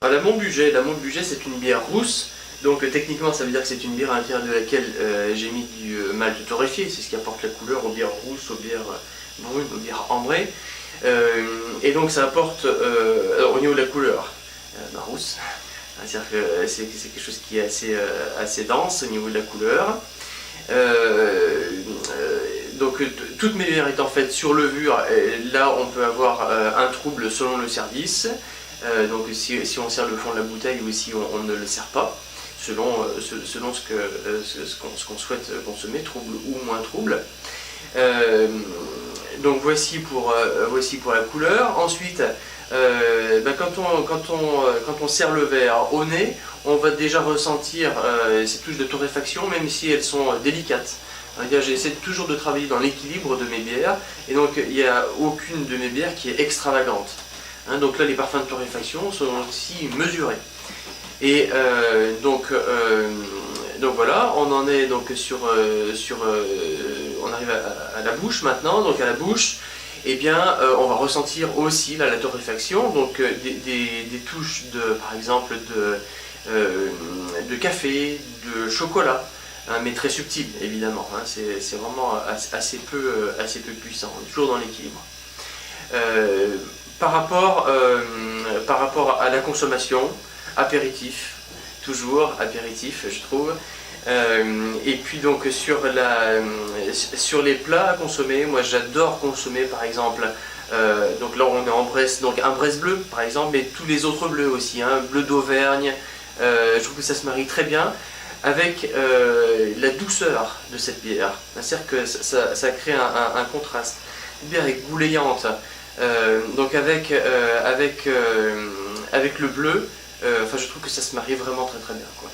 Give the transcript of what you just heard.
Alors, la Montbugey, c'est une bière rousse. Donc techniquement, ça veut dire que c'est une bière à l'intérieur de laquelle j'ai mis du malt torréfié. C'est ce qui apporte la couleur aux bières rousses, aux bières brunes, aux bières ambrées. Et donc ça apporte, alors, au niveau de la couleur, rousse, c'est-à-dire que c'est quelque chose qui est assez dense au niveau de la couleur. Donc toutes mes bières étant faites sur levure, là on peut avoir un trouble selon le service. Donc si on sert le fond de la bouteille ou si on ne le sert pas, selon ce qu'on souhaite consommer, trouble ou moins trouble. Donc voici pour la couleur. Ensuite, quand on serre le verre au nez, on va déjà ressentir ces touches de torréfaction, même si elles sont délicates. J'essaie toujours de travailler dans l'équilibre de mes bières, et donc il n'y a aucune de mes bières qui est extravagante. Donc là, les parfums de torréfaction sont aussi mesurés. Et donc voilà, on en est donc on arrive à la bouche maintenant. Donc à la bouche, eh bien, on va ressentir aussi là, la torréfaction, donc des touches par exemple de café, de chocolat, mais très subtil évidemment. C'est vraiment assez peu puissant, toujours dans l'équilibre. Par rapport à la consommation, apéritif, toujours apéritif je trouve. Et puis donc sur les plats à consommer, moi j'adore consommer par exemple, donc là on est en Bresse, donc un Bresse bleu par exemple, mais tous les autres bleus aussi, bleu d'Auvergne, je trouve que ça se marie très bien avec la douceur de cette bière. C'est-à-dire que ça crée un contraste. Une bière est goulayante. Donc avec le bleu, je trouve que ça se marie vraiment très très bien, quoi.